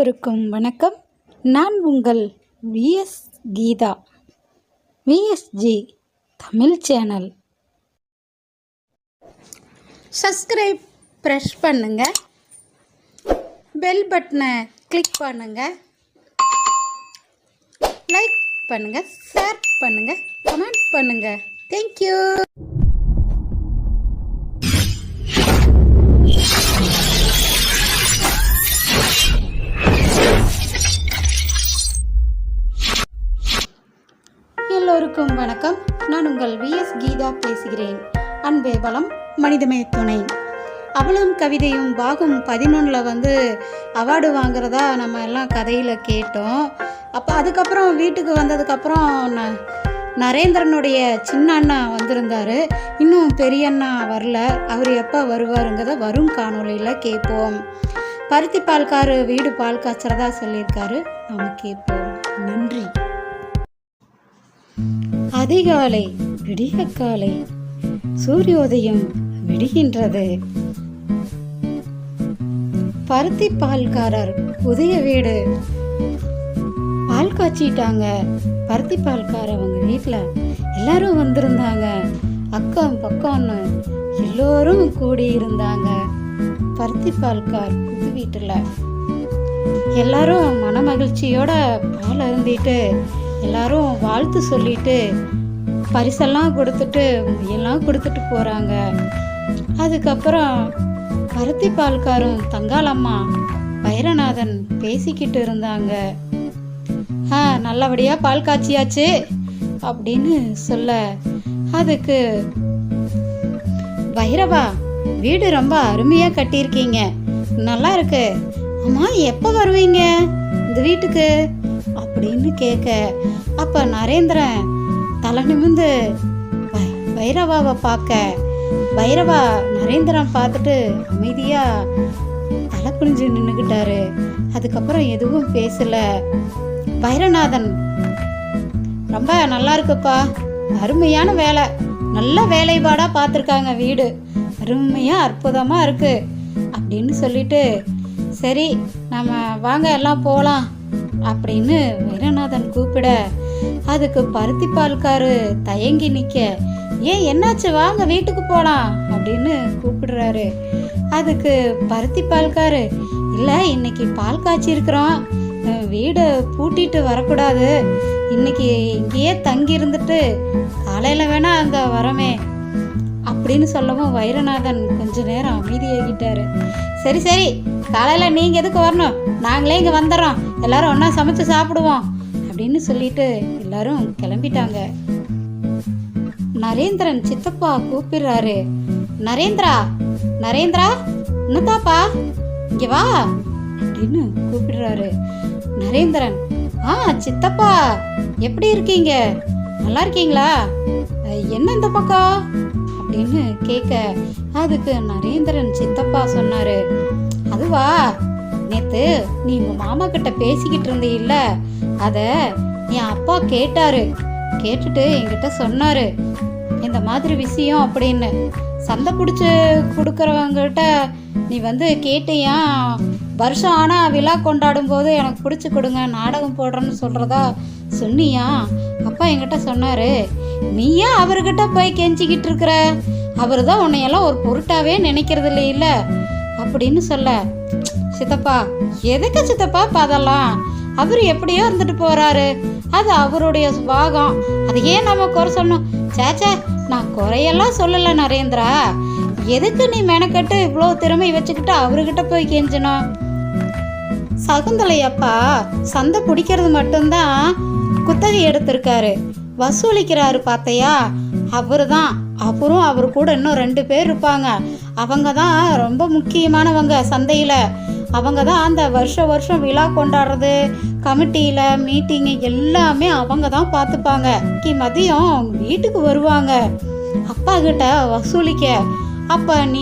எல்லோருக்கும் வணக்கம். நான் உங்கள் VS Geetha, VSG Tamil channel. Subscribe press பண்ணுங்க, பெல் பட்டனை கிளிக் பண்ணுங்க, லைக் பண்ணுங்க, ஷேர் பண்ணுங்க, கமெண்ட் பண்ணுங்க. தேங்க்யூ. எல்லோருக்கும் வணக்கம். நான் உங்கள் விஎஸ் கீதா பேசுகிறேன். அன்பே பலம், மனிதமே துணை. அவளும் கவிதையும் பாகம் 11 அவார்டு வாங்குறதா நம்ம எல்லாம் கதையில் கேட்டோம். அப்போ அதுக்கப்புறம் வீட்டுக்கு வந்ததுக்கப்புறம் நரேந்திரனுடைய சின்ன அண்ணா வந்திருந்தார். இன்னும் பெரிய அண்ணா வரல. அவர் எப்போ வருவாருங்கிறத வரும் காணொலியில் கேட்போம். பருத்தி பால்காரு வீடு பால் காய்ச்சறதா சொல்லியிருக்காரு. நாம் கேட்போம். நன்றி. அதிகாலை விடியற்காலை சூரியோதயம் விடுகின்றது. பருத்தி பால்காரர் புதிய வீடு பால் காய்ச்சிட்டாங்க. பருத்தி பால்காரவங்க வீட்டில் எல்லாரும் வந்திருந்தாங்க. அக்கம் பக்கம்னு எல்லோரும் கூடி இருந்தாங்க. பருத்தி பால்கார் புது வீட்டில் எல்லாரும் மன மகிழ்ச்சியோட பால் அருந்திட்டு எல்லாரும் வாழ்த்து சொல்லிட்டு பரிசெல்லாம் கொடுத்துட்டு எல்லாம் கொடுத்துட்டு போகிறாங்க. அதுக்கப்புறம் பருத்தி பால்காரும் தங்காளம்மா வைரநாதன் பேசிக்கிட்டு இருந்தாங்க. நல்லபடியாக பால் காய்ச்சியாச்சு அப்படின்னு சொல்ல, அதுக்கு வைரவா, வீடு ரொம்ப அருமையாக கட்டியிருக்கீங்க, நல்லா இருக்கு. அம்மா, எப்போ வருவீங்க இந்த வீட்டுக்கு அப்படின்னு கேட்க, அப்போ நரேந்திரன் தலை நிமிர்ந்து வைரவாவை பார்க்க, வைரவா நரேந்திரன் பார்த்துட்டு அமைதியாக தலை குனிஞ்சு நின்றுக்கிட்டாரு. அதுக்கப்புறம் எதுவும் பேசல. வைரநாதன், ரொம்ப நல்லா இருக்குப்பா, அருமையான வேலை, நல்ல வேலைப்பாடாக பார்த்துருக்காங்க, வீடு அருமையாக அற்புதமாக இருக்குது அப்படின்னு சொல்லிட்டு, சரி நம்ம வாங்க எல்லாம் போகலாம் அப்படின்னு வைரநாதன் கூப்பிட, அதுக்கு பருத்தி பால்காரு தயங்கி நிற்க, ஏன் என்னாச்சு, வாங்க வீட்டுக்கு போகலாம் அப்படின்னு கூப்பிடுறாரு. அதுக்கு பருத்தி பால்காரு, இல்லை இன்னைக்கு பால் காய்ச்சிருக்கிறோம், வீடை பூட்டிட்டு வரக்கூடாது, இன்னைக்கு இங்கேயே தங்கி இருந்துட்டு காலையில் வேணா அங்கே வரமே அப்படின்னு சொல்லவும் வைரநாதன் கொஞ்ச நேரம் அமைதியாகிட்டாரு. சரி சரி, காலையில் நீங்கள் எதுக்கு வரணும், நாங்களே இங்கே வந்துடுறோம், எல்லாரும் ஒன்றா சமைச்சு சாப்பிடுவோம் அப்படின்னு சொல்லிட்டு எல்லாரும் கிளம்பிட்டாங்க. நரேந்திரன் சித்தப்பா கூப்பிடுறாரு. நரேந்திரா, நரேந்திரா, என்னதாப்பா, இங்கே வா அப்படின்னு கூப்பிடுறாரு. நரேந்திரன், சித்தப்பா எப்படி இருக்கீங்க, நல்லா இருக்கீங்களா, என்ன இந்த பக்கம் அப்படின்னு கேட்க, அதுக்கு நரேந்திரன் சித்தப்பா சொன்னாரு, அதுவா, நேத்து நீ உங்க மாமா கிட்ட பேசிக்கிட்டு இருந்தீல்ல, அத என் அப்பா கேட்டாரு, கேட்டுட்டு என்கிட்ட சொன்னாரு இந்த மாதிரி விஷயம் அப்படின்னு. சந்தை பிடிச்சி கொடுக்குறவங்கிட்ட நீ கேட்டியா, வருஷம் ஆனால் விழா கொண்டாடும் போது எனக்கு பிடிச்சி கொடுங்க, நாடகம் போடுறேன்னு சொல்கிறதா சொன்னியா, அப்பா என்கிட்ட சொன்னார், நீயா அவர்கிட்ட போய் கெஞ்சிக்கிட்டு இருக்கிற, அவர் தான் உன்னையெல்லாம் ஒரு பொருட்டாவே நினைக்கிறது இல்லை அப்படின்னு சொல்ல, சித்தப்பா எதுக்கு சித்தப்பா அதெல்லாம், அவர் எப்படியோ இருந்துட்டு போறாரு, அது அவருடைய சுபாகம், அது ஏன் நம்ம குறை சொல்லணும், சேச்சே நான் குறையெல்லாம் சொல்லலை நரேந்திரா, எதுக்கு நீ மெனக்கட்டு இவ்வளோ திறமை வச்சுக்கிட்டு அவர்கிட்ட போய் கெஞ்சணும், சகுந்தலையப்பா சந்தை பிடிக்கிறது மட்டும்தான் குத்தகை எடுத்திருக்காரு, வசூலிக்கிறாரு பார்த்தையா, அவரு தான், அப்புறம் அவர் கூட இன்னும் 2 பேர் இருப்பாங்க, அவங்க தான் ரொம்ப முக்கியமானவங்க சந்தையில், அவங்க தான் அந்த வருஷம் விழா கொண்டாடுறது, கமிட்டியில் மீட்டிங்கு எல்லாமே அவங்க தான் பார்த்துப்பாங்க. மதியம் வீட்டுக்கு வருவாங்க அப்பா கிட்ட வசூலிக்க, அப்போ நீ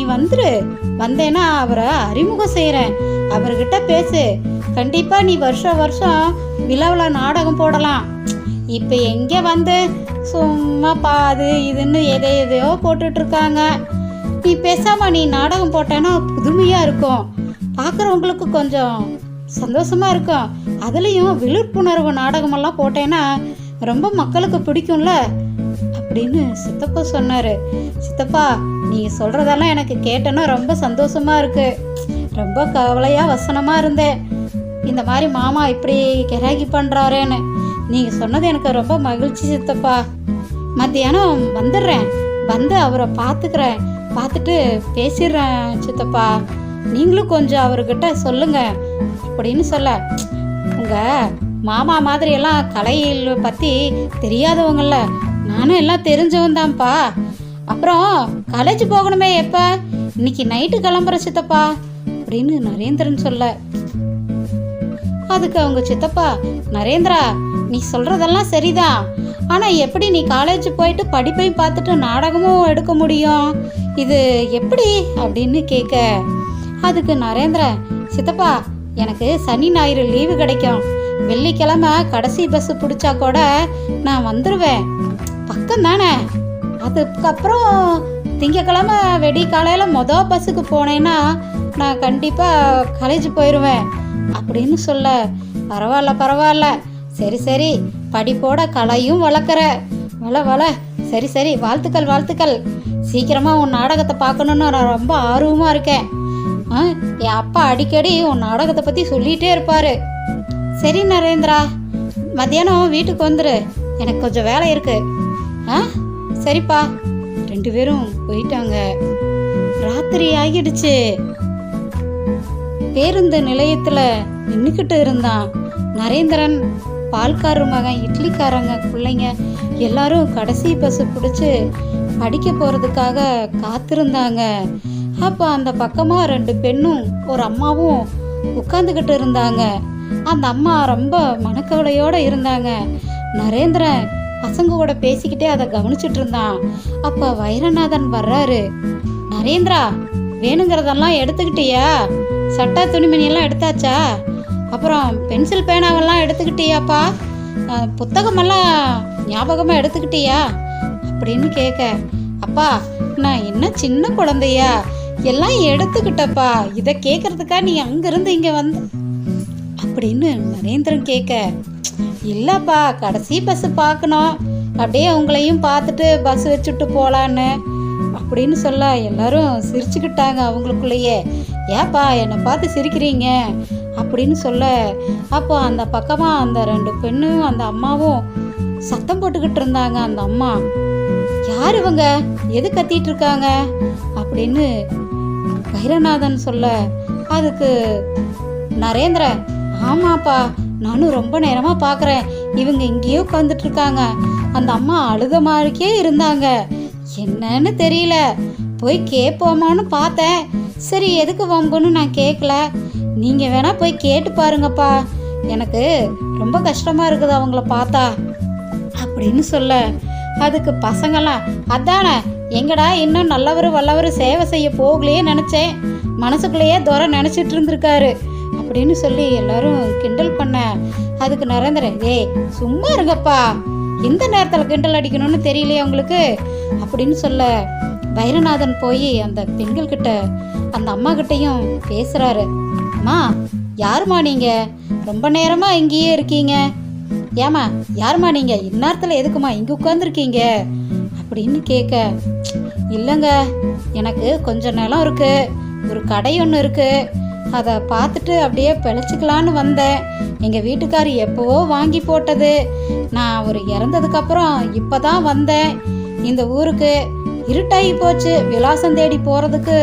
வந்தேன்னா அவரை அறிமுகம் செய்கிறேன், அவர்கிட்ட பேசு, கண்டிப்பாக நீ வருஷம் விழாவில் நாடகம் போடலாம். இப்போ எங்கே சும்மா பாது இதுன்னு எதையோ போட்டுட்ருக்காங்க, நீ பேசாமல் நீ நாடகம் போட்டேன்னா புதுமையாக இருக்கும், பார்க்குறவங்களுக்கு கொஞ்சம் சந்தோஷமாக இருக்கும். அதுலேயும் விழிப்புணர்வு நாடகமெல்லாம் போட்டேன்னா ரொம்ப மக்களுக்கு பிடிக்கும்ல அப்படின்னு சித்தப்பா சொன்னார். சித்தப்பா, நீங்கள் சொல்கிறதெல்லாம் எனக்கு கேட்டேன்னா ரொம்ப சந்தோஷமாக இருக்குது. ரொம்ப கவலையாக வசனமாக இருந்தேன். இந்த மாதிரி மாமா இப்படி கிராக்கி பண்ணுறாரேன்னு நீங்கள் சொன்னது எனக்கு ரொம்ப மகிழ்ச்சி சித்தப்பா. மத்தியானம் வந்துடுறேன், வந்து அவரை பார்த்துக்கிறேன், பார்த்துட்டு பேசிடுறேன் சித்தப்பா. நீங்களும் கொஞ்சம் அவர்கிட்ட சொல்லுங்க அப்படின்னு சொல்ல, உங்கள் மாமா மாதிரியெல்லாம் கலையில் பற்றி தெரியாதவங்கள, நானும் எல்லாம் தெரிஞ்சவன் தான்ப்பா. அப்புறம் காலேஜ் போகணுமே எப்போ? இன்னைக்கு நைட்டு கிளம்புற சித்தப்பா அப்படின்னு நரேந்திரன் சொல்ல, அதுக்கு அவங்க சித்தப்பா, நரேந்திரா, நீ சொல்கிறதெல்லாம் சரிதான், ஆனால் எப்படி நீ காலேஜ் போயிட்டு படிப்பையும் பார்த்துட்டு நாடகமும் எடுக்க முடியும்? இது எப்படி அப்படின்னு கேட்க, அதுக்கு நரேந்திர, சித்தப்பா, எனக்கு சனி ஞாயிறு லீவு கிடைக்கும். வெள்ளிக்கிழமை கடைசி பஸ்ஸு பிடிச்சா கூட நான் வந்துடுவேன். பக்கம் தானே. அதுக்கப்புறம் திங்கக்கிழமை வெடி காலையில் மொதல் பஸ்ஸுக்கு போனேன்னா நான் கண்டிப்பாக காலேஜ் போயிடுவேன் அப்படின்னு சொல்ல, பரவாயில்ல பரவாயில்ல, சரி சரி, படிப்போட கலையும் வளர்க்குற, வள சரி சரி, வாழ்த்துக்கள் வாழ்த்துக்கள். சீக்கிரமாக உன் நாடகத்தை பார்க்கணுன்னு நான் ரொம்ப ஆர்வமாக இருக்கேன். என் அப்பா அடிக்கடி உன் நாடகத்தை பற்றி சொல்லிகிட்டே இருப்பார். சரி நரேந்திரா, மத்தியானம் வீட்டுக்கு வந்துரு, எனக்கு கொஞ்சம் வேலை இருக்கு. சரிப்பா. 2 பேரும் போயிட்டாங்க. ராத்திரி ஆகிடுச்சு. பேருந்து நிலையத்தில் நின்றுக்கிட்டு இருந்தான் நரேந்திரன். பால்காரர் மகன், இட்லிக்காரங்க பிள்ளைங்க எல்லாரும் கடைசி பஸ்ஸு பிடிச்சி படிக்க போகிறதுக்காக காத்திருந்தாங்க. அப்போ அந்த பக்கமாக 2 பெண்ணும் ஒரு அம்மாவும் உட்காந்துக்கிட்டு இருந்தாங்க. அந்த அம்மா ரொம்ப மனக்கவலையோடு இருந்தாங்க. நரேந்திரன் பசங்க கூட பேசிக்கிட்டே அதை கவனிச்சுட்டு இருந்தான். அப்போ வைரநாதன் வர்றாரு. நரேந்திரா, வேணுங்கிறதெல்லாம் எடுத்துக்கிட்டியா? சட்டை துணிமணியெல்லாம் எடுத்தாச்சா? அப்புறம் பென்சில் பேனாவெல்லாம் எடுத்துக்கிட்டியாப்பா? புத்தகமெல்லாம் ஞாபகமாக எடுத்துக்கிட்டியா அப்படின்னு கேட்க, அப்பா, நான் என்ன சின்ன குழந்தையா? எல்லாம் எடுத்துக்கிட்டப்பா. இதை கேட்கறதுக்கா நீ அங்கேருந்து இங்கே வந்து அப்படின்னு நரேந்திரன் கேட்க, இல்லைப்பா, கடைசி பஸ்ஸு பார்க்கணும், அப்படியே உங்களையும் பார்த்துட்டு பஸ் வச்சுட்டு போகலான்னு அப்படின்னு சொல்ல எல்லாரும் சிரிச்சுக்கிட்டாங்க அவங்களுக்குள்ளேயே. ஏப்பா என்னை பார்த்து சிரிக்கிறீங்க அப்படின்னு சொல்ல, அப்போ அந்த பக்கமாக அந்த 2 பெண்ணும் அந்த அம்மாவும் சத்தம் போட்டுக்கிட்டு இருந்தாங்க. அந்த அம்மா, யார் இவங்க, எது கத்திட்டு இருக்காங்க அப்படின்னு வைரநாதன் சொல்ல, அதுக்கு நரேந்திர, ஆமாப்பா, நானும் ரொம்ப நேரமாக பார்க்குறேன், இவங்க இங்கேயே உட்காந்துட்டு இருக்காங்க. அந்த அம்மா அழுத மாதிரிக்கே இருந்தாங்க. என்னன்னு தெரியல, போய் கேட்போமான்னு பார்த்தேன். சரி, எதுக்கு வம்புன்னு நான் கேட்கல. நீங்கள் வேணா போய் கேட்டு பாருங்கப்பா, எனக்கு ரொம்ப கஷ்டமாக இருக்குது அவங்கள பார்த்தா அப்படின்னு சொல்ல, அதுக்கு பசங்களாம், அதானே, எங்கடா இன்னும் நல்லவர் வல்லவர் சேவை செய்ய போகலையே நினச்சேன், மனசுக்குள்ளேயே துரை நினச்சிட்டு இருந்திருக்காரு அப்படின்னு சொல்லி எல்லாரும் கிண்டல் பண்ண, அதுக்கு நரேந்திரன், ஏய் சும்மா இருங்கப்பா, எந்த நேரத்தில் கிண்டல் அடிக்கணும்னு தெரியலையே உங்களுக்கு அப்படின்னு சொல்ல, வைரநாதன் போய் அந்த பெண்கள்கிட்ட அந்த அம்மா கிட்டையும் பேசுகிறாரு. அம்மா, யாருமா நீங்கள்? ரொம்ப நேரமாக இங்கேயே இருக்கீங்க. ஏம்மா, யாருமா நீங்கள்? இந்நேரத்தில் எதுக்குமா இங்கே உட்காந்துருக்கீங்க அப்படின்னு கேட்க, இல்லைங்க, எனக்கு கொஞ்சம் நிலம் இருக்குது, ஒரு கடை ஒன்று இருக்குது, அதை பார்த்துட்டு அப்படியே பிழைச்சிக்கலான்னு வந்தேன். எங்கள் வீட்டுக்கார் எப்போவோ வாங்கி போட்டது, நான் அவர் இறந்ததுக்கப்புறம் இப்போ தான் வந்தேன் இந்த ஊருக்கு. இருட்டாகி போச்சு, விலாசம் தேடி போகிறதுக்கு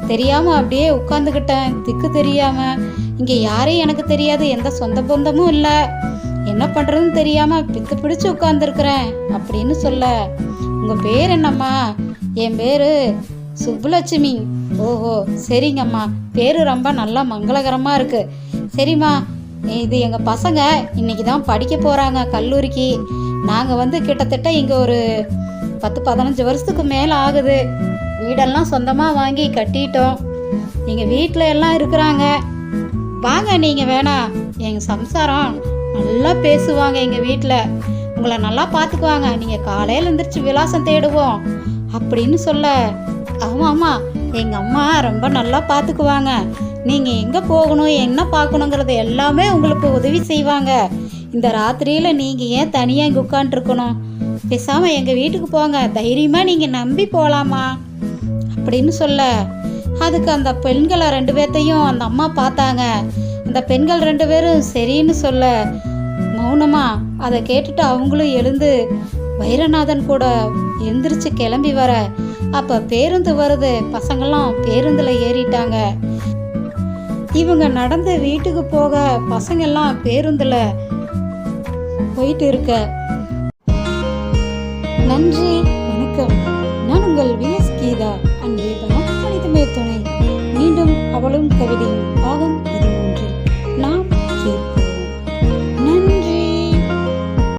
தெரியாமல் அப்படியே உட்காந்துக்கிட்டேன், திக்கு தெரியாமல். இங்கே யாரையும் எனக்கு தெரியாது, எந்த சொந்த பந்தமும் இல்லை, என்ன பண்ணுறதுன்னு தெரியாமல் பித்து பிடிச்சி உட்காந்துருக்குறேன் அப்படின்னு சொல்ல, உங்கள் பேர் என்னம்மா? என் பேர் சுப்புலட்சுமி. ஓஹோ, சரிங்கம்மா, பேர் ரொம்ப நல்லா மங்களகரமாக இருக்குது. சரிம்மா, இது எங்கள் பசங்க இன்றைக்கி தான் படிக்க போகிறாங்க கல்லூரிக்கு. நாங்கள் கிட்டத்தட்ட இங்கே ஒரு 10-15 வருஷத்துக்கு மேலே ஆகுது. வீடெல்லாம் சொந்தமாக வாங்கி கட்டிட்டோம். எங்கள் வீட்டில் எல்லாம் இருக்கிறாங்க. வாங்க, நீங்கள் வேணா, எங்கள் சம்சாரம் நல்லா பேசுவாங்க, எங்கள் வீட்டில் உங்களை நல்லா பார்த்துக்குவாங்க, நீங்கள் காலையில் எழுந்திரிச்சு விலாசம் தேடுவோம் அப்படின்னு சொல்ல, ஆமாம் ஆமாம், எங்கள் அம்மா ரொம்ப நல்லா பார்த்துக்குவாங்க, நீங்கள் எங்கே போகணும் என்ன பார்க்கணுங்கிறது எல்லாமே உங்களுக்கு உதவி செய்வாங்க. இந்த ராத்திரியில் நீங்கள் ஏன் தனியாக இங்கே உட்காண்ட்ருக்கணும்? பேசாமல் எங்கள் வீட்டுக்கு போங்க, தைரியமாக நீங்கள் நம்பி போகலாமா அப்படின்னு சொல்ல, அதுக்கு அந்த பெண்களை 2 பேர்த்தையும் அந்த அம்மா பார்த்தாங்க. அந்த பெண்கள் 2 பேரும் சரின்னு சொல்ல மௌனமா அதை கேட்டுட்டு அவங்களும் எழுந்து வைரநாதன் கூட எந்திரிச்சு கிளம்பி வர, அப்போ பேருந்து வருது. பசங்கள்லாம் பேருந்தில் ஏறிட்டாங்க. இவங்க நடந்து வீட்டுக்கு போக பசங்கள்லாம் பேருந்தில் போயிட்டு இருக்க. நன்றி, வணக்கம். நான் உங்கள் விஎஸ் கீதா. அன்பே பலம், மனிதமே துணை. மீண்டும் அவளும் கவிதையும் பாகம் 13 நாம் கேட்போம்.